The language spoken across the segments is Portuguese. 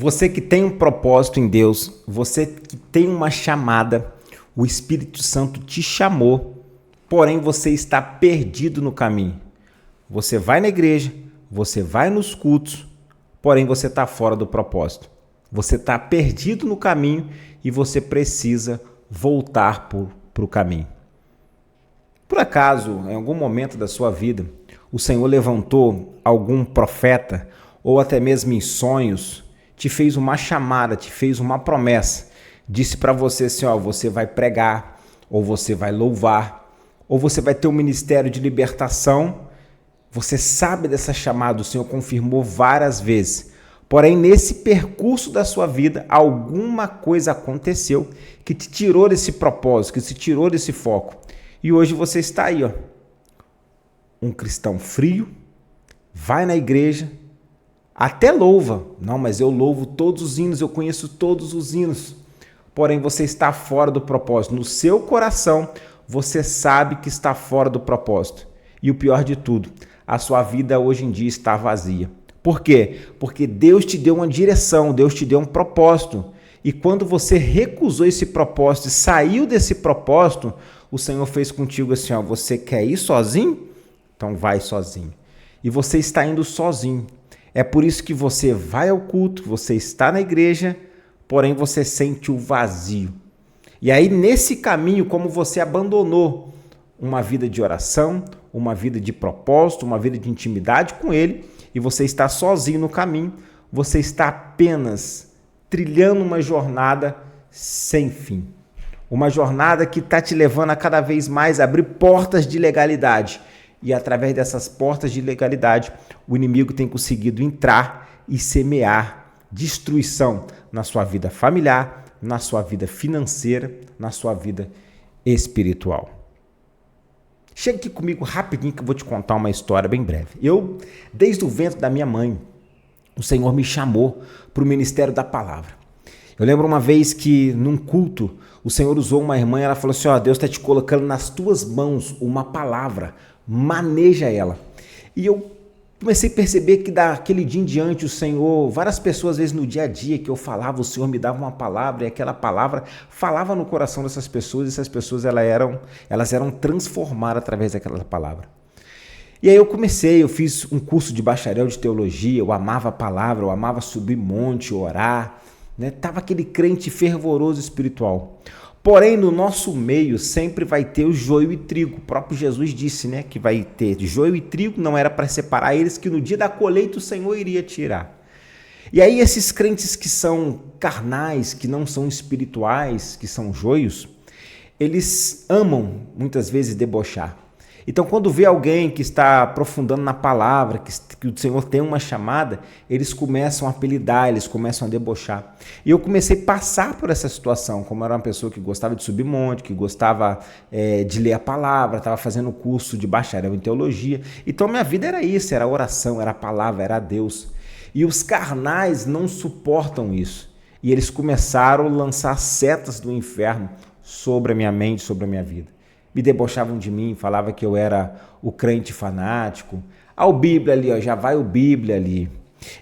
Você que tem um propósito em Deus, você que tem uma chamada, o Espírito Santo te chamou, porém você está perdido no caminho. Você vai na igreja, você vai nos cultos, porém você está fora do propósito. Você está perdido no caminho e você precisa voltar para o caminho. Por acaso, em algum momento da sua vida, o Senhor levantou algum profeta ou até mesmo em sonhos, te fez uma chamada, te fez uma promessa, disse para você assim, ó, você vai pregar, ou você vai louvar, ou você vai ter um ministério de libertação. Você sabe dessa chamada, o Senhor confirmou várias vezes. Porém, nesse percurso da sua vida, alguma coisa aconteceu que te tirou desse propósito, que te tirou desse foco. E hoje você está aí, ó, um cristão frio, vai na igreja, até louva. Não, mas eu louvo todos os hinos, eu conheço todos os hinos. Porém, você está fora do propósito. No seu coração, você sabe que está fora do propósito. E o pior de tudo, a sua vida hoje em dia está vazia. Por quê? Porque Deus te deu uma direção, Deus te deu um propósito. E quando você recusou esse propósito e saiu desse propósito, o Senhor fez contigo assim, ó, você quer ir sozinho? Então vai sozinho. E você está indo sozinho. É por isso que você vai ao culto, você está na igreja, porém você sente o vazio. E aí nesse caminho, como você abandonou uma vida de oração, uma vida de propósito, uma vida de intimidade com Ele, e você está sozinho no caminho, você está apenas trilhando uma jornada sem fim. Uma jornada que está te levando a cada vez mais abrir portas de legalidade. E através dessas portas de legalidade, o inimigo tem conseguido entrar e semear destruição na sua vida familiar, na sua vida financeira, na sua vida espiritual. Chega aqui comigo rapidinho que eu vou te contar uma história bem breve. Desde o ventre da minha mãe, o Senhor me chamou para o ministério da palavra. Eu lembro uma vez que num culto, o Senhor usou uma irmã e ela falou assim, ó, Deus está te colocando nas tuas mãos uma palavra, maneja ela. E eu comecei a perceber que daquele dia em diante o Senhor, várias pessoas às vezes no dia a dia que eu falava, o Senhor me dava uma palavra e aquela palavra falava no coração dessas pessoas e essas pessoas elas eram transformadas através daquela palavra. E aí eu fiz um curso de bacharel de teologia, eu amava a palavra, eu amava subir monte, orar, né? Tava aquele crente fervoroso espiritual. Porém, no nosso meio sempre vai ter o joio e trigo. O próprio Jesus disse, né, que vai ter joio e trigo, não era para separar eles, que no dia da colheita o Senhor iria tirar. E aí esses crentes que são carnais, que não são espirituais, que são joios, eles amam muitas vezes debochar. Então, quando vê alguém que está aprofundando na palavra, que o Senhor tem uma chamada, eles começam a apelidar, eles começam a debochar. E eu comecei a passar por essa situação, como era uma pessoa que gostava de subir monte, que gostava de ler a palavra, estava fazendo curso de bacharel em teologia. Então, minha vida era isso, era oração, era a palavra, era Deus. E os carnais não suportam isso. E eles começaram a lançar setas do inferno sobre a minha mente, sobre a minha vida. Me debochavam de mim, falava que eu era o crente fanático. O Bíblia ali, ó, já vai o Bíblia ali.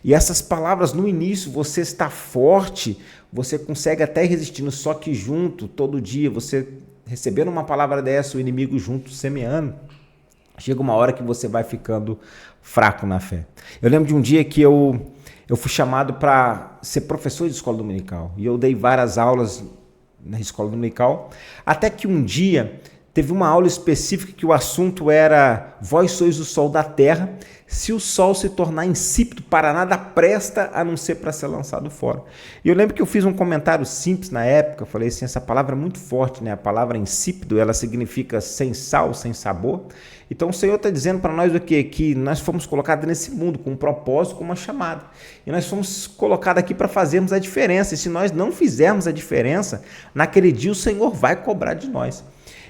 E essas palavras no início, você está forte, você consegue até ir resistindo, só que junto, todo dia, você recebendo uma palavra dessa, o inimigo junto, semeando, chega uma hora que você vai ficando fraco na fé. Eu lembro de um dia que eu fui chamado para ser professor de escola dominical. E eu dei várias aulas na escola dominical, até que um dia teve uma aula específica que o assunto era vós sois o sol da terra, se o sol se tornar insípido, para nada presta a não ser para ser lançado fora. E eu lembro que eu fiz um comentário simples na época, eu falei assim, essa palavra é muito forte, né? A palavra insípido, ela significa sem sal, sem sabor. Então o Senhor está dizendo para nós o quê? Que nós fomos colocados nesse mundo com um propósito, com uma chamada. E nós fomos colocados aqui para fazermos a diferença. E se nós não fizermos a diferença, naquele dia o Senhor vai cobrar de nós.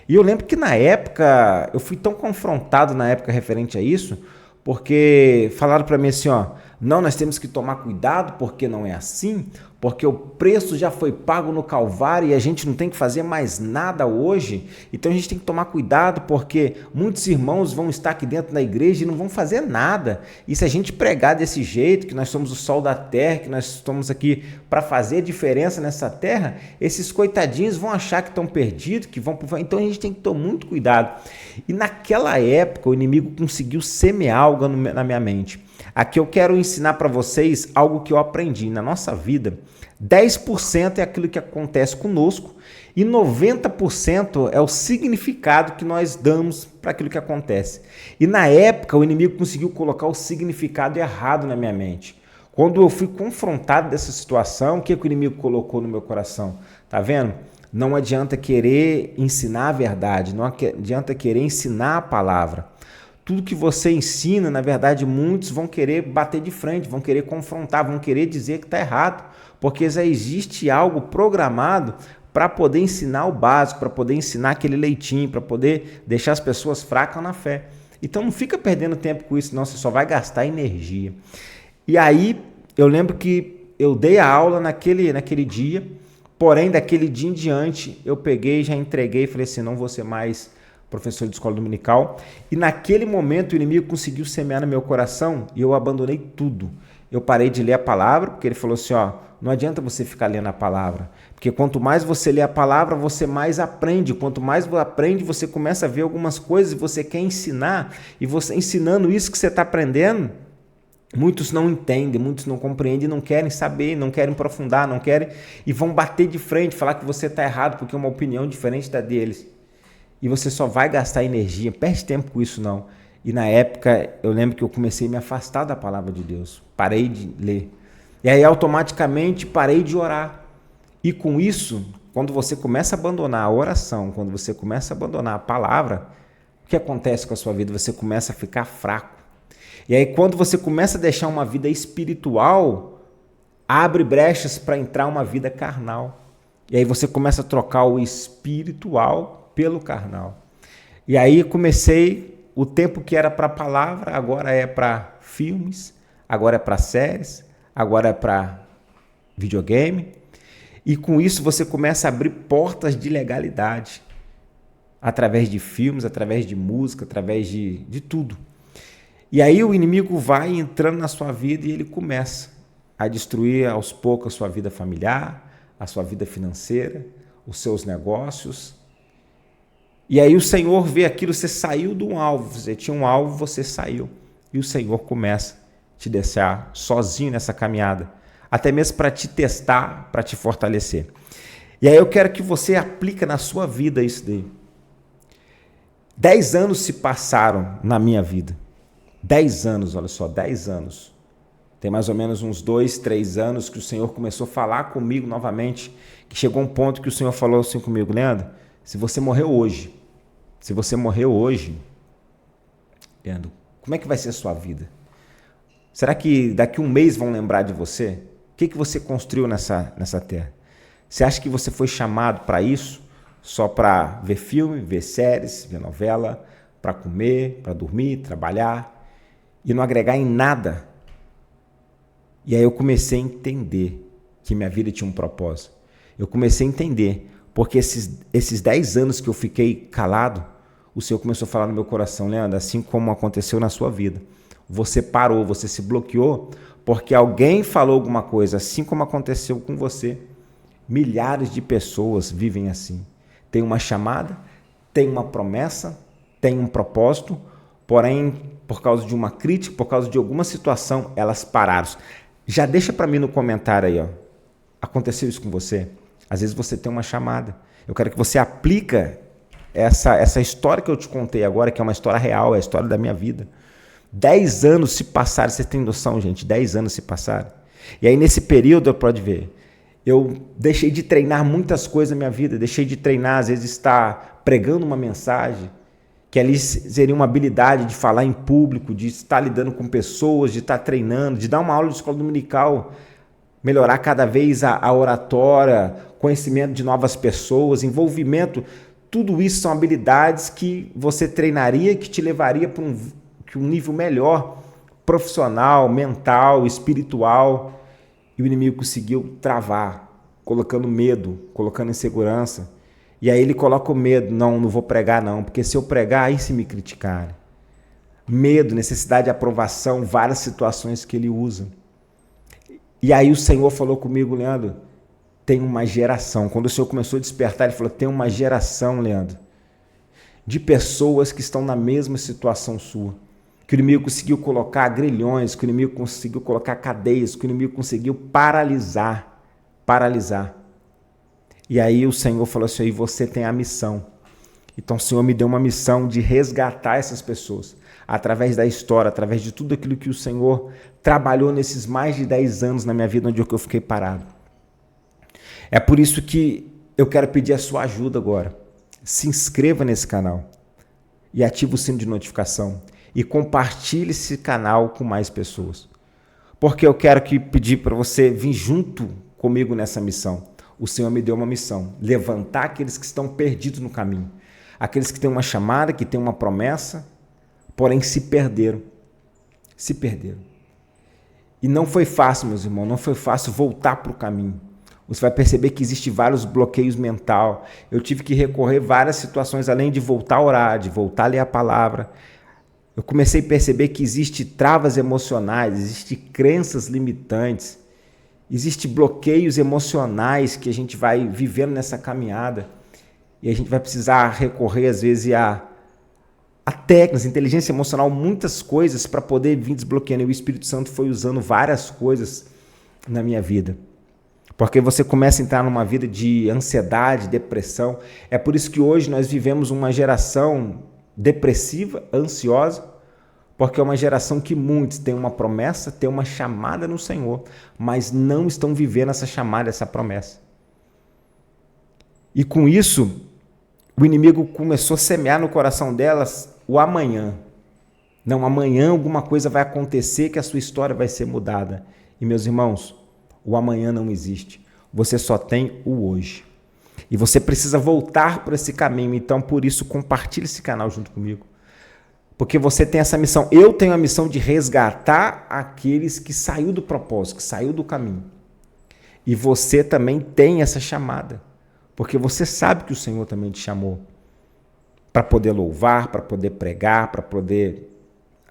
E eu lembro que na época, eu fui tão confrontado na época referente a isso, porque falaram para mim assim, ó, Não, nós temos que tomar cuidado porque não é assim, porque o preço já foi pago no Calvário e a gente não tem que fazer mais nada hoje. Então a gente tem que tomar cuidado porque muitos irmãos vão estar aqui dentro da igreja e não vão fazer nada. E se a gente pregar desse jeito, que nós somos o sol da terra, que nós estamos aqui para fazer diferença nessa terra, esses coitadinhos vão achar que estão perdidos, que vão... Então a gente tem que tomar muito cuidado. E naquela época o inimigo conseguiu semear algo na minha mente. Aqui eu quero ensinar para vocês algo que eu aprendi na nossa vida. 10% é aquilo que acontece conosco e 90% é o significado que nós damos para aquilo que acontece. E na época o inimigo conseguiu colocar o significado errado na minha mente. Quando eu fui confrontado dessa situação, o que o inimigo colocou no meu coração? Tá vendo? Não adianta querer ensinar a verdade, não adianta querer ensinar a palavra. Tudo que você ensina, na verdade, muitos vão querer bater de frente, vão querer confrontar, vão querer dizer que está errado, porque já existe algo programado para poder ensinar o básico, para poder ensinar aquele leitinho, para poder deixar as pessoas fracas na fé. Então não fica perdendo tempo com isso, não, você só vai gastar energia. E aí, eu lembro que eu dei a aula naquele dia, porém, daquele dia em diante, eu peguei, já entreguei e falei assim, não vou ser mais professor de escola dominical, e naquele momento o inimigo conseguiu semear no meu coração e eu abandonei tudo. Eu parei de ler a palavra, porque ele falou assim, ó, não adianta você ficar lendo a palavra, porque quanto mais você lê a palavra, você mais aprende, quanto mais você aprende, você começa a ver algumas coisas e você quer ensinar, e você ensinando isso que você está aprendendo, muitos não entendem, muitos não compreendem, não querem saber, não querem aprofundar, não querem, e vão bater de frente, falar que você está errado, porque é uma opinião diferente da deles. E você só vai gastar energia, perde tempo com isso não. E na época, eu lembro que eu comecei a me afastar da palavra de Deus, parei de ler. E aí automaticamente parei de orar. E com isso, quando você começa a abandonar a oração, quando você começa a abandonar a palavra, o que acontece com a sua vida? Você começa a ficar fraco. E aí quando você começa a deixar uma vida espiritual, abre brechas para entrar uma vida carnal. E aí você começa a trocar o espiritual pelo carnal. E aí comecei, o tempo que era para a palavra, agora é para filmes, agora é para séries, agora é para videogame. E com isso você começa a abrir portas de legalidade, através de filmes, através de música, através de tudo. E aí o inimigo vai entrando na sua vida e ele começa a destruir aos poucos a sua vida familiar, a sua vida financeira, os seus negócios. E aí o Senhor vê aquilo, você saiu de um alvo, você tinha um alvo, você saiu. E o Senhor começa a te deixar sozinho nessa caminhada, até mesmo para te testar, para te fortalecer. E aí eu quero que você aplique na sua vida isso daí. 10 anos se passaram na minha vida. 10 anos, olha só, 10 anos. Tem mais ou menos uns 2, 3 anos que o Senhor começou a falar comigo novamente, que chegou um ponto que o Senhor falou assim comigo, Leandro, se você morreu hoje, Leandro, como é que vai ser a sua vida? Será que daqui um mês vão lembrar de você? O que você construiu nessa terra? Você acha que você foi chamado para isso? Só para ver filme, ver séries, ver novela, para comer, para dormir, trabalhar e não agregar em nada? E aí eu comecei a entender que minha vida tinha um propósito. Eu comecei a entender, porque esses 10 anos que eu fiquei calado, o Senhor começou a falar no meu coração, Leandro, assim como aconteceu na sua vida. Você parou, você se bloqueou, porque alguém falou alguma coisa, assim como aconteceu com você. Milhares de pessoas vivem assim. Tem uma chamada, tem uma promessa, tem um propósito, porém, por causa de uma crítica, por causa de alguma situação, elas pararam. Já deixa para mim no comentário aí, ó. Aconteceu isso com você? Às vezes você tem uma chamada. Eu quero que você aplique essa história que eu te contei agora, que é uma história real, é a história da minha vida. 10 anos se passaram, você tem noção, gente? 10 anos se passaram. E aí, nesse período, pode ver, eu deixei de treinar muitas coisas na minha vida, deixei de treinar, às vezes, estar pregando uma mensagem, que ali seria uma habilidade de falar em público, de estar lidando com pessoas, de estar treinando, de dar uma aula de escola dominical, melhorar cada vez a oratória, conhecimento de novas pessoas, envolvimento. Tudo isso são habilidades que você treinaria, que te levaria para um nível melhor, profissional, mental, espiritual, e o inimigo conseguiu travar, colocando medo, colocando insegurança. E aí ele coloca o medo, não vou pregar não, porque se eu pregar, aí se me criticarem. Medo, necessidade de aprovação, várias situações que ele usa. E aí o Senhor falou comigo, Leandro, tem uma geração. Quando o Senhor começou a despertar, ele falou, tem uma geração, Leandro, de pessoas que estão na mesma situação sua. Que o inimigo conseguiu colocar grilhões, que o inimigo conseguiu colocar cadeias, que o inimigo conseguiu paralisar. E aí o Senhor falou assim, aí você tem a missão. Então o Senhor me deu uma missão de resgatar essas pessoas. Através da história, através de tudo aquilo que o Senhor trabalhou nesses mais de 10 anos na minha vida, onde eu fiquei parado. É por isso que eu quero pedir a sua ajuda agora. Se inscreva nesse canal e ative o sino de notificação e compartilhe esse canal com mais pessoas. Porque eu quero pedir para você vir junto comigo nessa missão. O Senhor me deu uma missão, levantar aqueles que estão perdidos no caminho. Aqueles que têm uma chamada, que têm uma promessa, porém se perderam. Se perderam. E não foi fácil, meus irmãos, não foi fácil voltar para o caminho. Você vai perceber que existem vários bloqueios mentais. Eu tive que recorrer a várias situações, além de voltar a orar, de voltar a ler a palavra. Eu comecei a perceber que existem travas emocionais, existem crenças limitantes, existem bloqueios emocionais que a gente vai vivendo nessa caminhada. E a gente vai precisar recorrer, às vezes, a técnicas, inteligência emocional, muitas coisas para poder vir desbloqueando. E o Espírito Santo foi usando várias coisas na minha vida. Porque você começa a entrar numa vida de ansiedade, depressão. É por isso que hoje nós vivemos uma geração depressiva, ansiosa, porque é uma geração que muitos têm uma promessa, têm uma chamada no Senhor, mas não estão vivendo essa chamada, essa promessa. E com isso, o inimigo começou a semear no coração delas o amanhã. Não, amanhã alguma coisa vai acontecer que a sua história vai ser mudada. E meus irmãos, o amanhã não existe. Você só tem o hoje. E você precisa voltar por esse caminho. Então, por isso, compartilhe esse canal junto comigo. Porque você tem essa missão. Eu tenho a missão de resgatar aqueles que saiu do propósito, que saiu do caminho. E você também tem essa chamada. Porque você sabe que o Senhor também te chamou para poder louvar, para poder pregar, para poder,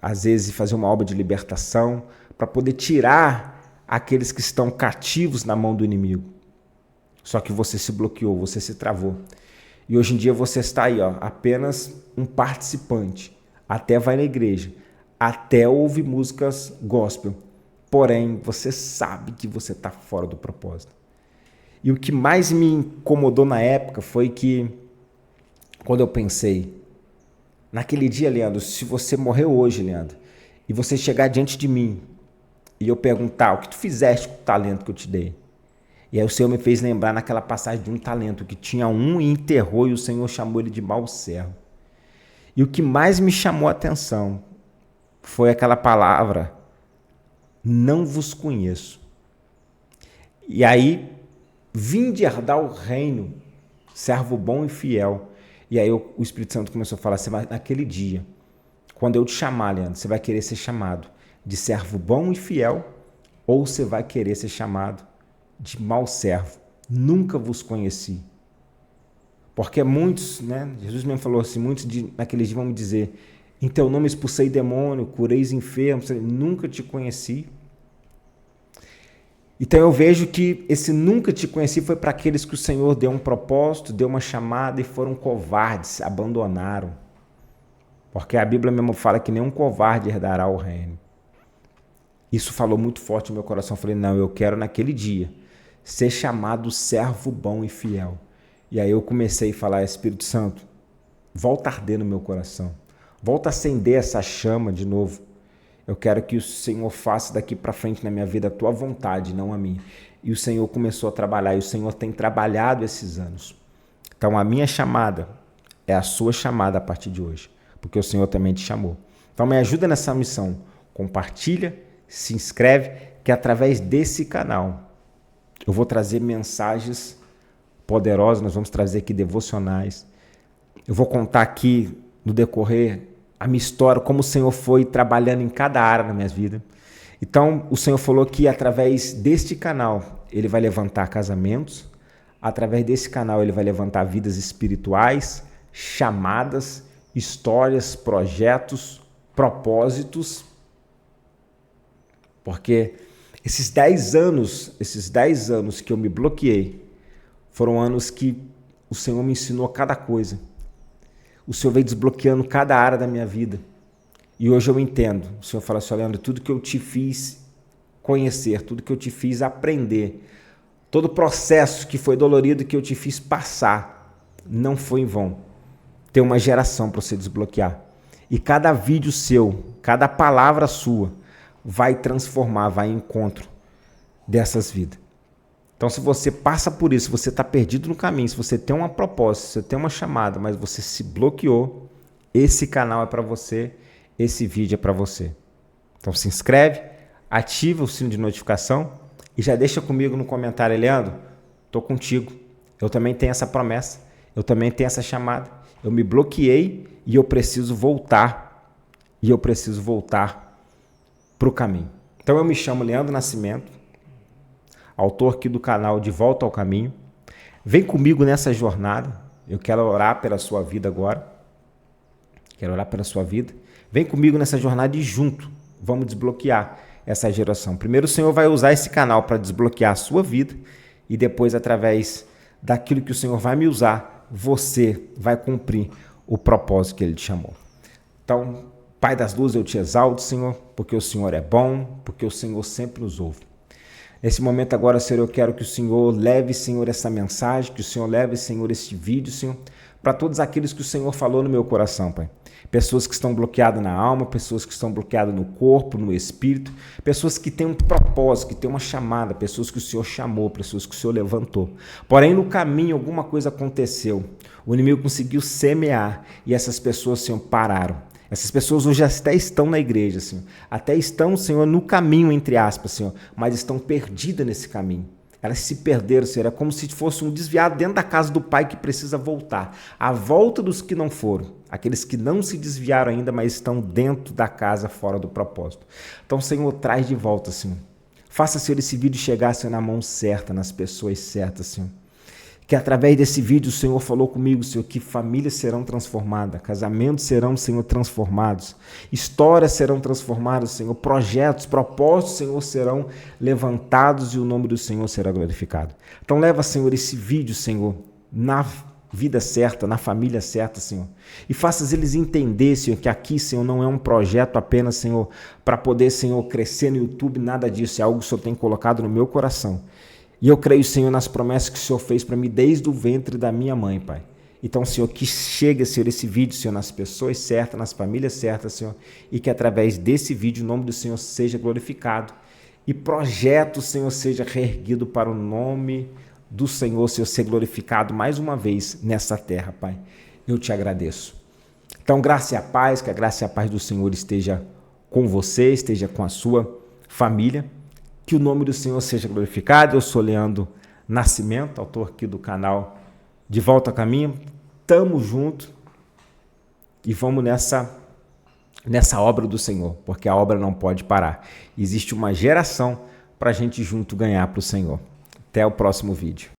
às vezes, fazer uma obra de libertação, para poder tirar aqueles que estão cativos na mão do inimigo. Só que você se bloqueou, você se travou. E hoje em dia você está aí, apenas um participante. Até vai na igreja, até ouve músicas gospel. Porém, você sabe que você está fora do propósito. E o que mais me incomodou na época foi que, quando eu pensei, naquele dia, Leandro, se você morrer hoje, Leandro, e você chegar diante de mim, e eu perguntar, o que tu fizeste com o talento que eu te dei? E aí o Senhor me fez lembrar naquela passagem de um talento, que tinha um e enterrou, e o Senhor chamou ele de mau servo. E o que mais me chamou a atenção foi aquela palavra, não vos conheço. E aí, vinde herdar o reino, servo bom e fiel. E aí o Espírito Santo começou a falar, você vai, naquele dia, quando eu te chamar, Leandro, você vai querer ser chamado de servo bom e fiel, ou você vai querer ser chamado de mau servo. Nunca vos conheci. Porque muitos, né? Jesus mesmo falou assim, muitos naqueles dias vão me dizer, em teu nome expulsei demônio, cureis enfermos, nunca te conheci. Então eu vejo que esse nunca te conheci foi para aqueles que o Senhor deu um propósito, deu uma chamada e foram covardes, abandonaram. Porque a Bíblia mesmo fala que nenhum covarde herdará o reino. Isso falou muito forte no meu coração. Eu falei, não, eu quero naquele dia ser chamado servo bom e fiel. E aí eu comecei a falar, Espírito Santo, volta a arder no meu coração. Volta a acender essa chama de novo. Eu quero que o Senhor faça daqui para frente na minha vida a tua vontade, não a minha. E o Senhor começou a trabalhar, e o Senhor tem trabalhado esses anos. Então a minha chamada é a sua chamada a partir de hoje, porque o Senhor também te chamou. Então me ajuda nessa missão. Compartilha, se inscreve, que através desse canal eu vou trazer mensagens poderosas, nós vamos trazer aqui devocionais. Eu vou contar aqui no decorrer a minha história, como o Senhor foi trabalhando em cada área da minha vida. Então, o Senhor falou que através deste canal, Ele vai levantar casamentos, através desse canal, Ele vai levantar vidas espirituais, chamadas, histórias, projetos, propósitos, porque esses 10 anos que eu me bloqueei, foram anos que o Senhor me ensinou cada coisa. O Senhor veio desbloqueando cada área da minha vida. E hoje eu entendo. O Senhor fala assim, Leandro, tudo que eu te fiz conhecer, tudo que eu te fiz aprender, todo o processo que foi dolorido que eu te fiz passar, não foi em vão. Tem uma geração para você desbloquear. E cada vídeo seu, cada palavra sua, vai transformar, vai em encontro dessas vidas. Então, se você passa por isso, se você está perdido no caminho, se você tem uma proposta, se você tem uma chamada, mas você se bloqueou, esse canal é para você, esse vídeo é para você. Então, se inscreve, ativa o sino de notificação e já deixa comigo no comentário, Leandro, estou contigo, eu também tenho essa promessa, eu também tenho essa chamada, eu me bloqueei e eu preciso voltar, para o caminho. Então, eu me chamo Leandro Nascimento, autor aqui do canal De Volta ao Caminho. Vem comigo nessa jornada. Eu quero orar pela sua vida agora. Quero orar pela sua vida. Vem comigo nessa jornada e junto vamos desbloquear essa geração. Primeiro o Senhor vai usar esse canal para desbloquear a sua vida e depois, através daquilo que o Senhor vai me usar, você vai cumprir o propósito que Ele te chamou. Então, Pai das luzes, eu te exalto, Senhor, porque o Senhor é bom, porque o Senhor sempre nos ouve. Nesse momento agora, Senhor, eu quero que o Senhor leve, Senhor, essa mensagem, que o Senhor leve, Senhor, este vídeo, Senhor, para todos aqueles que o Senhor falou no meu coração, Pai. Pessoas que estão bloqueadas na alma, pessoas que estão bloqueadas no corpo, no espírito, pessoas que têm um propósito, que têm uma chamada, pessoas que o Senhor chamou, pessoas que o Senhor levantou. Porém, no caminho, alguma coisa aconteceu. O inimigo conseguiu semear e essas pessoas, Senhor, pararam. Essas pessoas hoje até estão na igreja, Senhor. Até estão, Senhor, no caminho, entre aspas, Senhor, mas estão perdidas nesse caminho. Elas se perderam, Senhor. É como se fosse um desviado dentro da casa do Pai que precisa voltar. A volta dos que não foram. Aqueles que não se desviaram ainda, mas estão dentro da casa, fora do propósito. Então, Senhor, traz de volta, Senhor. Faça, Senhor, esse vídeo chegar, Senhor, na mão certa, nas pessoas certas, Senhor. Que através desse vídeo o Senhor falou comigo, Senhor, que famílias serão transformadas, casamentos serão, Senhor, transformados, histórias serão transformadas, Senhor, projetos, propósitos, Senhor, serão levantados e o nome do Senhor será glorificado. Então leva, Senhor, esse vídeo, Senhor, na vida certa, na família certa, Senhor, e faças eles entender, Senhor, que aqui, Senhor, não é um projeto apenas, Senhor, para poder, Senhor, crescer no YouTube, nada disso, é algo que o Senhor tem colocado no meu coração. E eu creio, Senhor, nas promessas que o Senhor fez para mim desde o ventre da minha mãe, Pai. Então, Senhor, que chegue, Senhor, esse vídeo, Senhor, nas pessoas certas, nas famílias certas, Senhor, e que através desse vídeo o nome do Senhor seja glorificado e projeto, Senhor, seja reerguido para o nome do Senhor, Senhor, ser glorificado mais uma vez nessa terra, Pai. Eu te agradeço. Então, graça e a paz, que a graça e a paz do Senhor esteja com você, esteja com a sua família. Que o nome do Senhor seja glorificado. Eu sou Leandro Nascimento, autor aqui do canal De Volta ao Caminho. Tamo junto e vamos nessa obra do Senhor, porque a obra não pode parar. Existe uma geração para a gente junto ganhar para o Senhor. Até o próximo vídeo.